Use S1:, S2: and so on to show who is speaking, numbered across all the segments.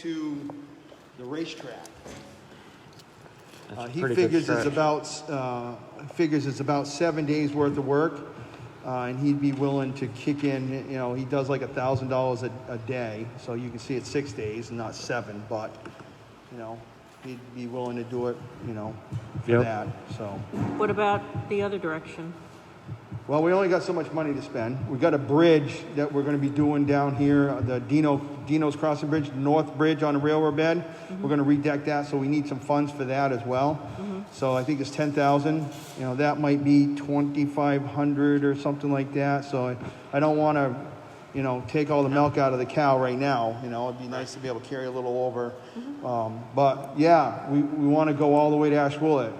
S1: to the racetrack. He
S2: pretty good
S1: figures it's
S2: stretch.
S1: about 7 days worth of work, and he'd be willing to kick in. You know, he does like $1,000 a day, so you can see it's 6 days and not 7. But you know, he'd be willing to do it. You know, for that. So.
S3: What about the other direction?
S1: Well, we only got so much money to spend. We got a bridge that we're going to be doing down here, the Dino's Crossing Bridge, North Bridge on the railroad bed. We're going to redeck that, so we need some funds for that as well. So I think it's 10,000. You know, that might be 2,500 or something like that. So I don't want to, you know, take all the milk out of the cow right now. You know, it'd be nice to be able to carry a little over. But yeah, we want to go all the way to Ashwillet.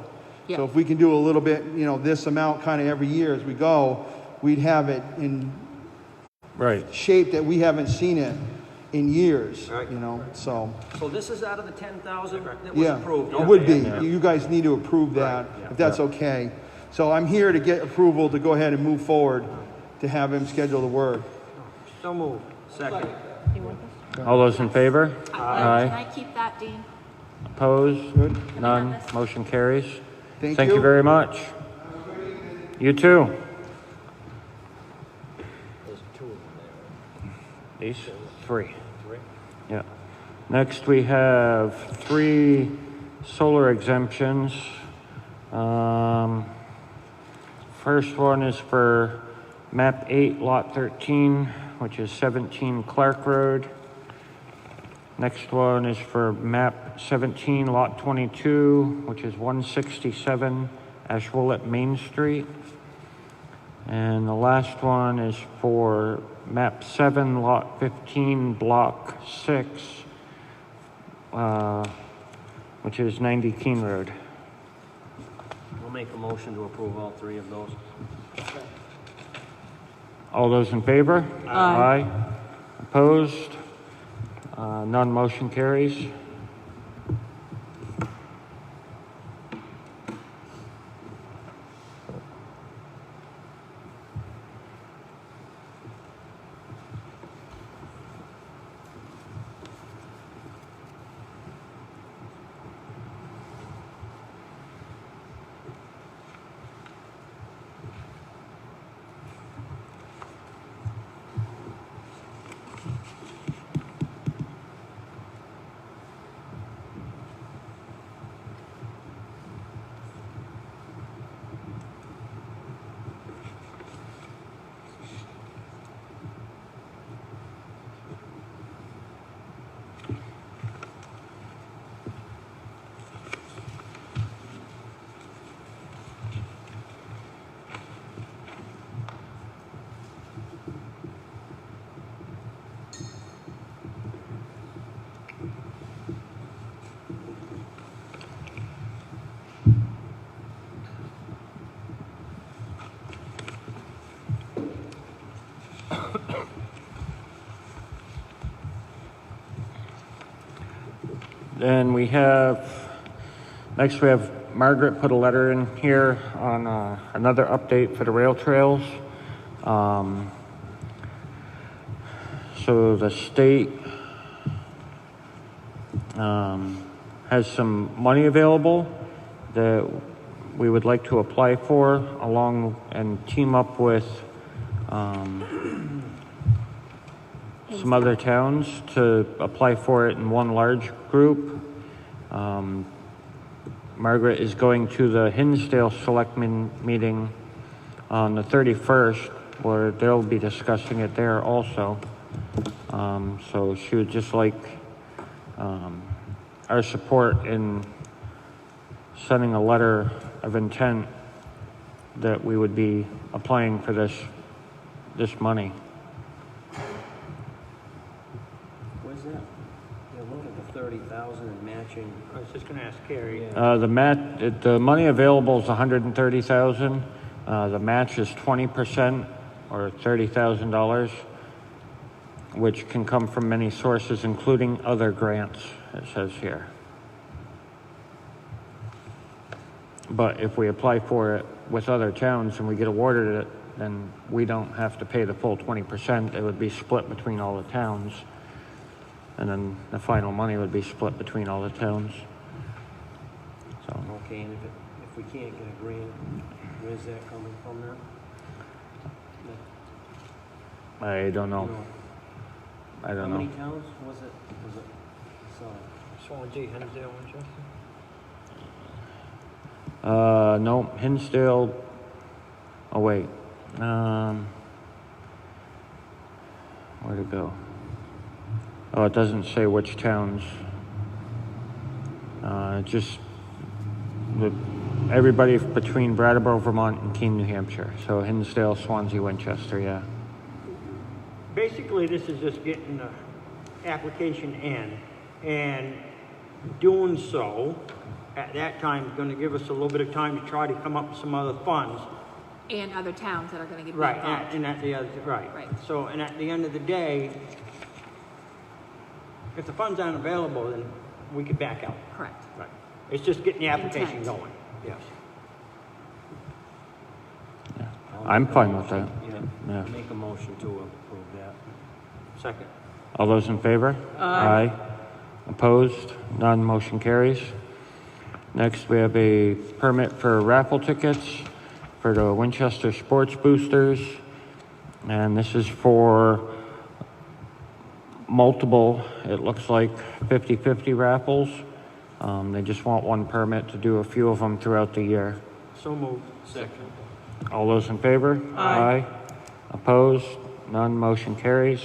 S3: Yeah.
S1: So if we can do a little bit, you know, this amount kind of every year as we go, we'd have it in shape that we haven't seen it in years,
S4: Right.
S1: you know, so.
S4: So this is out of the 10,000 that was approved?
S1: It would be.
S4: Yeah.
S1: You guys need to approve that,
S4: Right, yeah.
S1: if that's okay. So I'm here to get approval to go ahead and move forward to have him schedule the work.
S4: So moved. Second.
S3: You want this?
S2: All those in favor?
S5: Can
S2: Aye.
S5: I keep that, Dean?
S2: Opposed?
S1: Good.
S2: None. Motion carries.
S1: Thank you.
S2: you very much. You too.
S4: There's two of them there.
S2: These? Three. Yeah. Next, we have 3 solar exemptions. First one is for map 8, lot 13, which is 17 Clark Road. Next one is for map 17, lot 22, which is 167 Ashwillet Main Street. And the last one is for map 7, lot 15, block 6, which is 90 Keene Road.
S4: We'll make a motion to approve all 3 of those.
S2: All those in favor?
S3: Aye.
S2: Opposed? None. Motion carries. Then we have, next we have Margaret put a letter in here on another update for the rail trails. So the state has some money available that we would like to apply for along and team up with some other towns to apply for it in one large group. Margaret is going to the Hinsdale Selectmen meeting on the 31st, where they'll be discussing it there also. So she would just like our support in sending a letter of intent that we would be applying for this money.
S4: Where's that? Yeah, look at the 30,000 and matching.
S6: I was just going to ask Carrie.
S2: The money available is $130,000. The match is 20% or $30,000, which can come from many sources, including other grants, it says here. But if we apply for it with other towns and we get awarded it, then we don't have to pay the full 20%. It would be split between all the towns. And then the final money would be split between all the towns. So,
S4: Okay, and if we can't get a grant, where's that coming from then?
S2: I don't know. I
S4: How
S2: don't know.
S4: many towns was it, so,
S5: Swansea, Hinsdale, Winchester.
S2: No, Hinsdale, oh wait, where'd it go? Oh, it doesn't say which towns. Just everybody between Brattleboro, Vermont and Keene, New Hampshire. So Hinsdale, Swansea, Winchester, yeah.
S5: Basically, this is just getting the application in, and doing so, at that time, is gonna give us a little bit of time to try to come up with some other funds.
S6: And other towns that are gonna get
S5: Right,
S6: involved.
S5: and at the other, right.
S6: Right.
S5: So, and at the end of the day, if the funds aren't available, then we could back out.
S6: Correct.
S5: Right. It's just getting the application
S6: Intent.
S5: going, yes.
S2: I'm fine with that.
S4: yeah,
S2: Yeah.
S4: make a motion to approve that.
S5: Second.
S2: All those in favor? Aye. Opposed? None, motion carries. Next, we have a permit for raffle tickets for the Winchester Sports Boosters. And this is for multiple, it looks like 50-50 raffles. They just want one permit to do a few of them throughout the year.
S5: So moved.
S4: Second.
S2: All those in favor?
S3: Aye.
S2: Opposed? None, motion carries.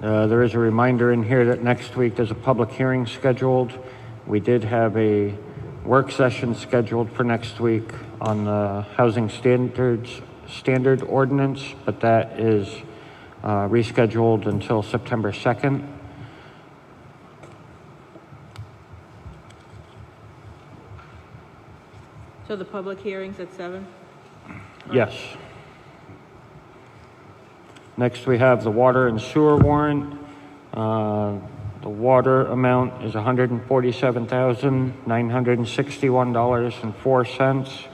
S2: There is a reminder in here that next week there's a public hearing scheduled. We did have a work session scheduled for next week on the housing standard ordinance, but that is rescheduled until September 2nd.
S3: So the public hearing's at 7?
S2: Yes. Next, we have the water and sewer warrant. The water amount is $147,961.04,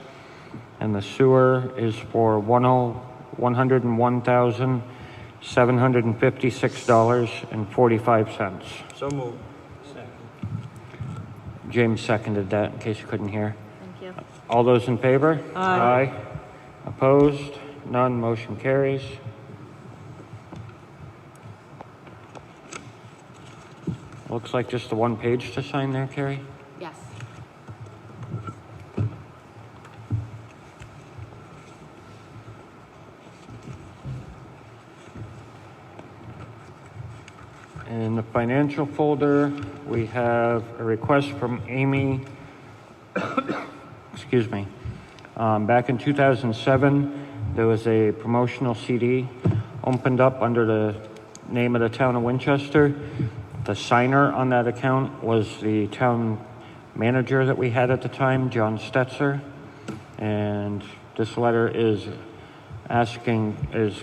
S2: and the sewer is for $101,756.45.
S5: So moved.
S4: Second.
S2: James seconded that, in case you couldn't hear.
S3: Thank you.
S2: All those in favor?
S3: Aye.
S2: Opposed? None, motion carries. Looks like just the one page to sign there, Carrie?
S6: Yes.
S2: In the financial folder, we have a request from Amy, excuse me. Back in 2007, there was a promotional CD opened up under the name of the town of Winchester. The signer on that account was the town manager that we had at the time, John Stetzer. And this letter is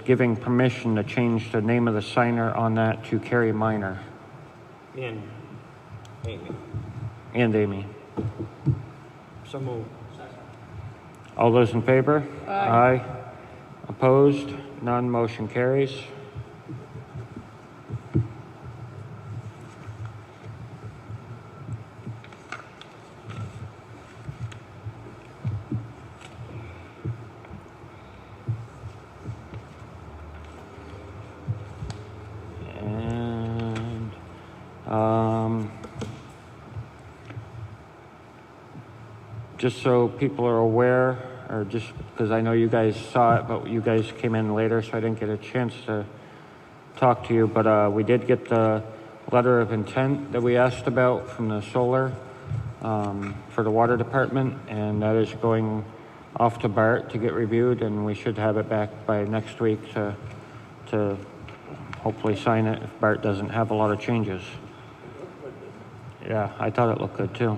S2: giving permission to change the name of the signer on that to Carrie Minor
S5: And Amy.
S2: and Amy.
S5: So moved.
S2: All those in favor? Aye. Opposed? None, motion carries. And, just so people are aware, or just because I know you guys saw it, but you guys came in later, so I didn't get a chance to talk to you, but we did get the letter of intent that we asked about from the solar for the water department, and that is going off to Bart to get reviewed, and we should have it back by next week to hopefully sign it if Bart doesn't have a lot of changes. Yeah, I thought it looked good too.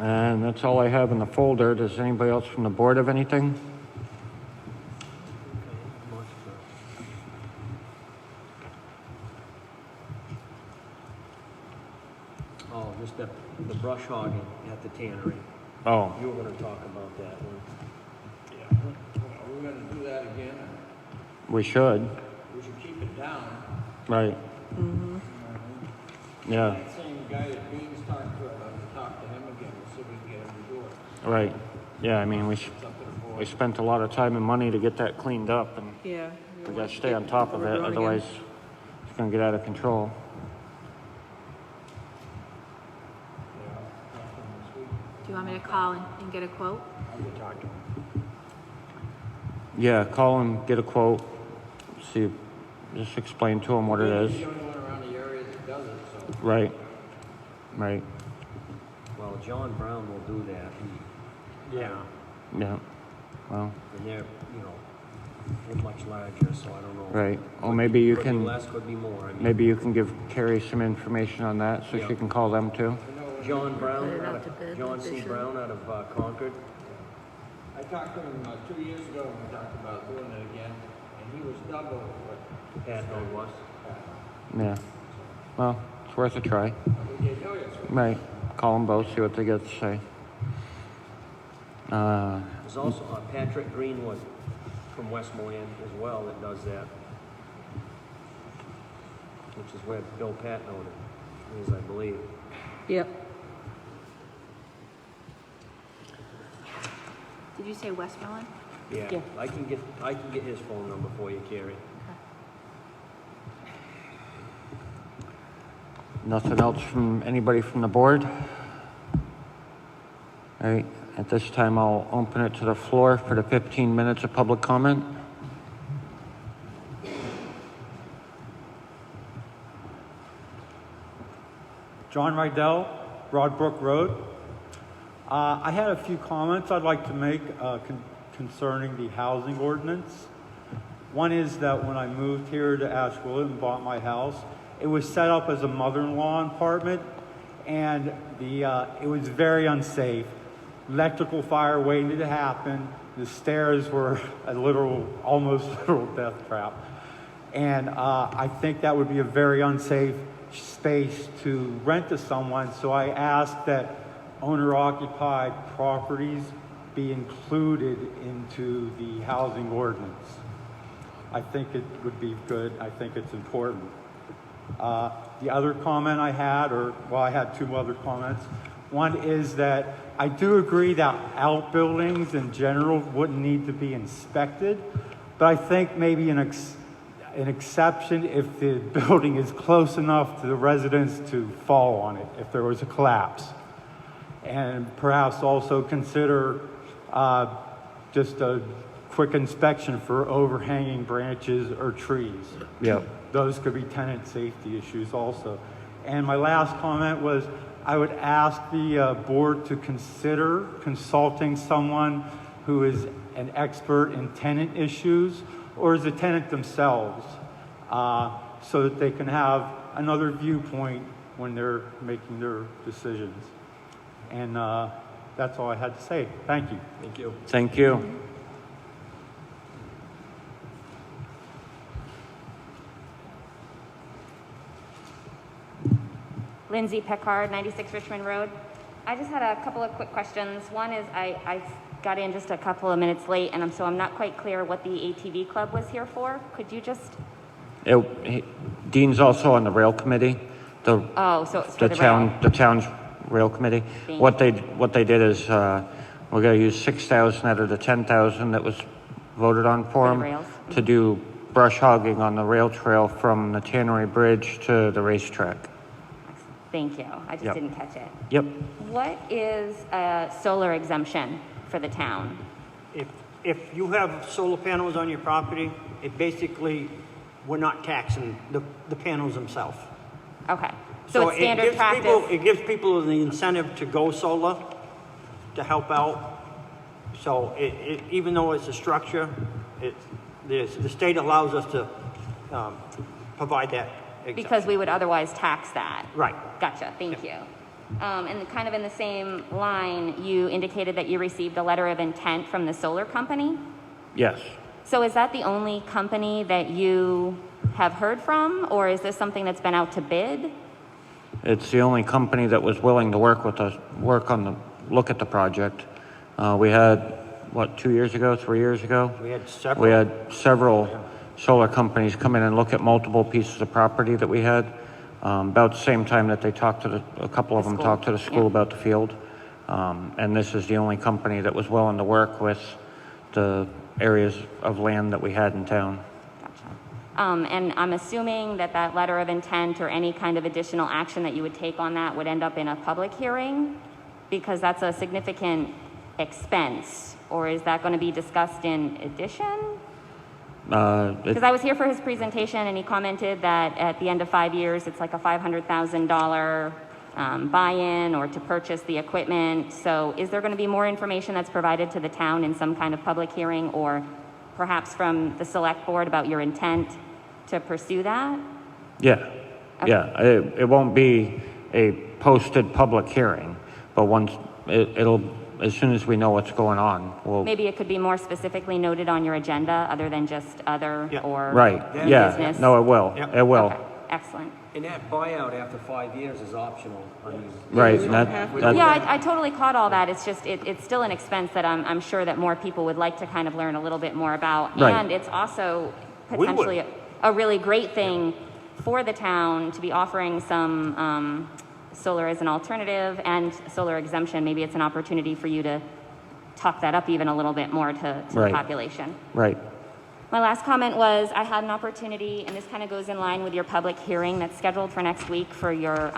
S2: And that's all I have in the folder. Does anybody else from the board have anything?
S4: Oh, just the brush hogging at the tannery.
S2: Oh,
S4: You were gonna talk about that one.
S7: Yeah, are we gonna do that again?
S2: we should,
S7: We should keep it down.
S2: right. Yeah,
S7: That same guy that Beans talked to talk to him again, so we can get him to do it.
S2: right. Yeah, I mean,
S7: It's up to the board.
S2: we spent a lot of time and money to get that cleaned up, and
S3: Yeah.
S2: we gotta stay on top of it,
S3: Overgrown again.
S2: otherwise it's gonna get out of control.
S7: Yeah, talk to him this week.
S6: Do you want me to call and get a quote?
S7: I will talk to him.
S2: Yeah, call and get a quote, see, just explain to them what it
S7: He's
S2: is.
S7: the only one around the area that does it, so.
S2: Right, right,
S4: Well, John Brown will do that,
S5: Yeah.
S2: yeah, well,
S4: and they're, they're much larger, so I don't know.
S2: right. Well, maybe you
S4: Could be
S2: can,
S4: less, could be more, I mean.
S2: maybe you can give Carrie some information on that, so she
S4: Yeah.
S2: can call them too.
S4: John Brown,
S3: Put it out
S4: out
S3: to bid,
S4: of, John
S3: like they
S4: C.
S3: should.
S4: Brown out of Concord.
S7: I talked to him 2 years ago, and we talked about doing it again, and he was double what.
S4: Pat Hill was.
S2: Yeah, well, it's worth a try.
S7: We gave Hilliard's.
S2: Right, call them both, see what they get to say.
S4: There's also Patrick Greenwood from Westmoreland as well that does that. Which is where Bill Patton is, I believe.
S3: Yep.
S6: Did you say Westmoreland?
S4: Yeah,
S3: Yeah.
S4: I can get his phone number for you, Carrie.
S2: Nothing else from anybody from the board? All right, at this time, I'll open it to the floor for the 15 minutes of public comment.
S8: John Rydell, Broadbrook Road. I had a few comments I'd like to make concerning the housing ordinance. One is that when I moved here to Asheville and bought my house, it was set up as a mother-in-law apartment, and it was very unsafe. Electrical fire waiting to happen. The stairs were a almost literal death trap. And I think that would be a very unsafe space to rent to someone. So I asked that owner-occupied properties be included into the housing ordinance. I think it would be good. I think it's important. The other comment I had, I had two other comments. One is that I do agree that outbuildings in general wouldn't need to be inspected, but I think maybe an exception if the building is close enough to the residents to fall on it if there was a collapse. And perhaps also consider just a quick inspection for overhanging branches or trees.
S2: Yep.
S8: Those could be tenant safety issues also. And my last comment was I would ask the board to consider consulting someone who is an expert in tenant issues or is a tenant themselves so that they can have another viewpoint when they're making their decisions. And that's all I had to say. Thank you.
S4: Thank you.
S2: Thank you.
S9: Lindsay Peckard, 96 Richmond Road. I just had a couple of quick questions. One is I got in just a couple of minutes late, and so I'm not quite clear what the ATV club was here for. Could you just?
S2: Dean's also on the rail committee.
S9: Oh, so it's for the
S2: town,
S9: rail.
S2: the town's rail committee.
S9: Thank
S2: What they did is we're going to use 6,000 out of the 10,000 that was voted on for
S9: For the
S2: them
S9: rails.
S2: to do brush hogging on the rail trail from the Tannery Bridge to the racetrack.
S9: Thank you. I just
S2: Yep.
S9: didn't catch it.
S2: Yep.
S9: What is a solar exemption for the town?
S5: If you have solar panels on your property, it basically, we're not taxing the panels themselves.
S9: Okay. So it's standard
S5: gives
S9: practice.
S5: people- It gives people the incentive to go solar, to help out. So even though it's a structure, the state allows us to provide that exemption.
S9: Because we would otherwise tax that.
S5: Right.
S9: Gotcha, thank you. And kind of in the same line, you indicated that you received a letter of intent from the solar company.
S2: Yes.
S9: So is that the only company that you have heard from, or is this something that's been out to bid?
S2: It's the only company that was willing to work on the look at the project. We had, what, 2 years ago, 3 years ago?
S5: We had several.
S2: We had several solar companies come in and look at multiple pieces of property that we had. About the same time that they talked to a couple of them talked to the school about the field. And this is the only company that was willing to work with the areas of land that we had in town.
S9: And I'm assuming that that letter of intent or any kind of additional action that you would take on that would end up in a public hearing, because that's a significant expense, or is that going to be discussed in addition? Because I was here for his presentation and he commented that at the end of 5 years, it's like a $500,000 buy-in or to purchase the equipment. So is there going to be more information that's provided to the town in some kind of public hearing, or perhaps from the select board about your intent to pursue that?
S2: Yeah, yeah. It won't be a posted public hearing, but once it'll, as soon as we know what's going on, we'll.
S9: Maybe it could be more specifically noted on your agenda other than just other or
S2: Right, yeah.
S9: business.
S2: No, it will.
S5: Yep.
S2: It will.
S9: Okay, excellent.
S4: And that buyout after 5 years is optional. I mean,
S2: Right.
S3: We
S2: and
S3: don't
S2: that-
S3: have to
S2: that-
S3: do
S9: Yeah, I totally caught all that. It's just, it's still an expense that I'm sure that more people would like to kind of learn a little bit more about.
S2: Right.
S9: And it's also
S5: We would.
S9: potentially a really great thing for the town to be offering some solar as an alternative and solar exemption. Maybe it's an opportunity for you to talk that up even a little bit more to the
S2: Right.
S9: population.
S2: Right.
S9: My last comment was I had an opportunity, and this kind of goes in line with your public hearing that's scheduled for next week for your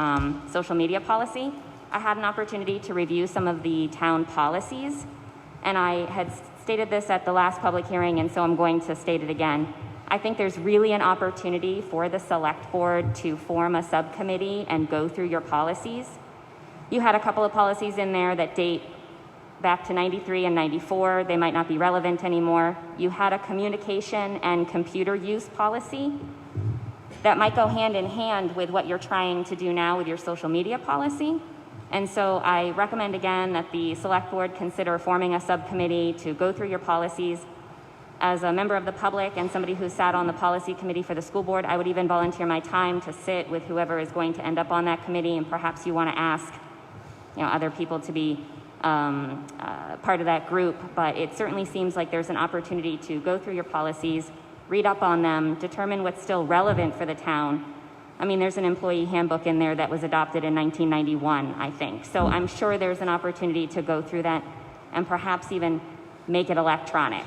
S9: social media policy. I had an opportunity to review some of the town policies, and I had stated this at the last public hearing, and so I'm going to state it again. I think there's really an opportunity for the select board to form a subcommittee and go through your policies. You had a couple of policies in there that date back to 93 and 94. They might not be relevant anymore. You had a communication and computer use policy that might go hand in hand with what you're trying to do now with your social media policy. And so I recommend again that the select board consider forming a subcommittee to go through your policies. As a member of the public and somebody who sat on the policy committee for the school board, I would even volunteer my time to sit with whoever is going to end up on that committee, and perhaps you want to ask, other people to be part of that group. But it certainly seems like there's an opportunity to go through your policies, read up on them, determine what's still relevant for the town. I mean, there's an employee handbook in there that was adopted in 1991, I think. So I'm sure there's an opportunity to go through that and perhaps even make it electronic.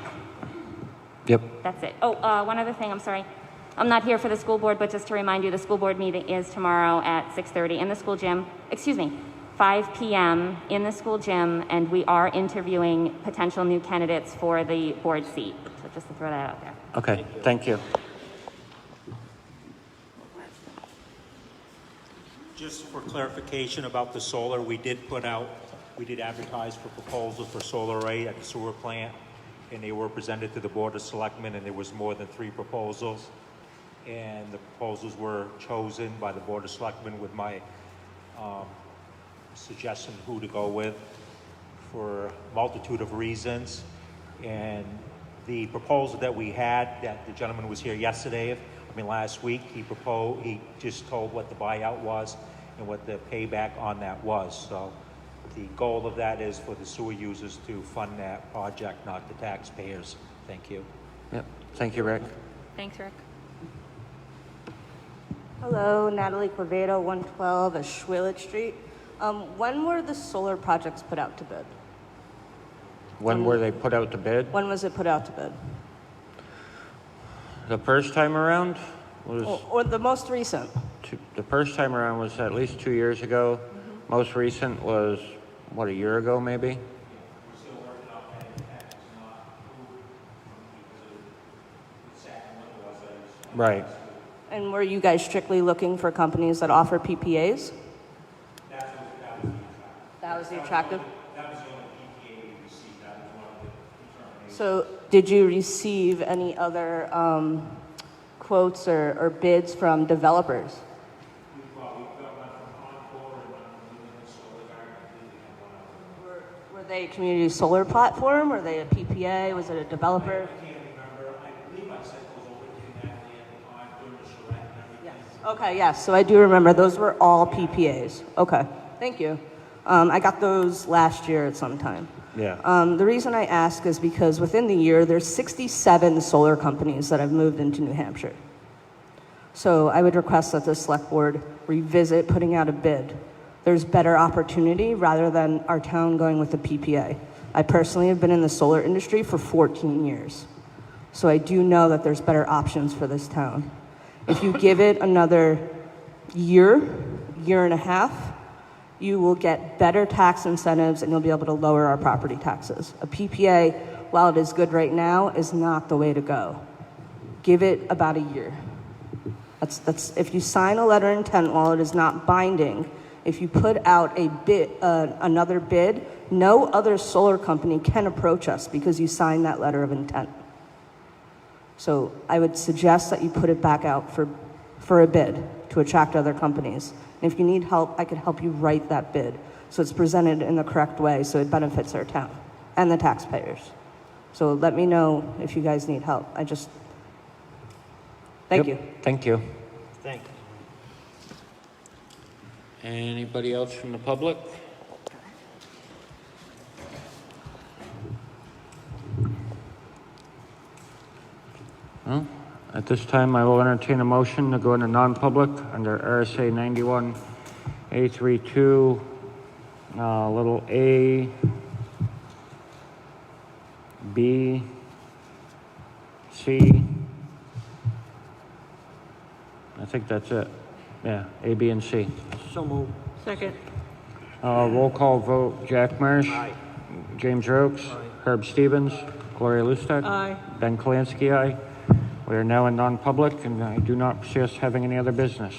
S2: Yep.
S9: That's it. Oh, one other thing, I'm sorry. I'm not here for the school board, but just to remind you, the school board meeting is tomorrow at 6:30 in the school gym. 5 p.m. in the school gym, and we are interviewing potential new candidates for the board seat. So just to throw that out there.
S2: Okay, thank you.
S10: Just for clarification about the solar, we did advertise for proposals for solar array at the sewer plant, and they were presented to the Board of Selectmen, and there was more than 3 proposals. And the proposals were chosen by the Board of Selectmen with my suggestion who to go with for a multitude of reasons. And the proposal that we had, that the gentleman was here last week, he just told what the buyout was and what the payback on that was. So the goal of that is for the sewer users to fund that project, not the taxpayers. Thank you.
S2: Yep. Thank you, Rick.
S9: Thanks, Rick.
S11: Hello, Natalie Quevedo, 112 Ashwillet Street. When were the solar projects put out to bid?
S2: When were they put out to bid?
S11: When was it put out to bid?
S2: The first time around was
S11: Or the most recent?
S2: the first time around was at least 2 years ago. Most recent was a year ago maybe. Right.
S11: And were you guys strictly looking for companies that offer PPAs? That was the attractive?
S10: That was the only PPA we received. That was one of the determinations.
S11: So did you receive any other quotes or bids from developers?
S10: We've got one from Encore and one from Lumen Solar Garden.
S11: Were they a community solar platform? Were they a PPA? Was it a developer?
S10: I can't remember. I believe I sent those over to Natalie at the time during the charrette and everything.
S11: Okay, yes, so I do remember those were all PPAs. Okay, thank you. I got those last year at some time.
S10: Yeah.
S11: The reason I ask is because within the year, there's 67 solar companies that have moved into New Hampshire. So I would request that the select board revisit putting out a bid. There's better opportunity rather than our town going with the PPA. I personally have been in the solar industry for 14 years. So I do know that there's better options for this town. If you give it another year and a half, you will get better tax incentives and you'll be able to lower our property taxes. A PPA, while it is good right now, is not the way to go. Give it about a year. That's if you sign a letter of intent while it is not binding, if you put out a bid, another bid, no other solar company can approach us because you signed that letter of intent. So I would suggest that you put it back out for a bid to attract other companies. And if you need help, I could help you write that bid so it's presented in the correct way so it benefits our town and the taxpayers. So let me know if you guys need help. Thank you.
S2: Thank you.
S5: Thanks.
S2: Anybody else from the public? No? At this time, I will entertain a motion to go into non-public under RSA 91, A32, little a, B, C. I think that's it. Yeah, A, B, and C.
S5: So moved.
S3: Second.
S2: Roll call vote, Jack Marsh.
S5: Aye.
S2: James Rokes. Herb Stevens. Gloria Lustig.
S3: Aye.
S2: Ben Kalansky, aye. We are now in non-public, and I do not see us having any other business.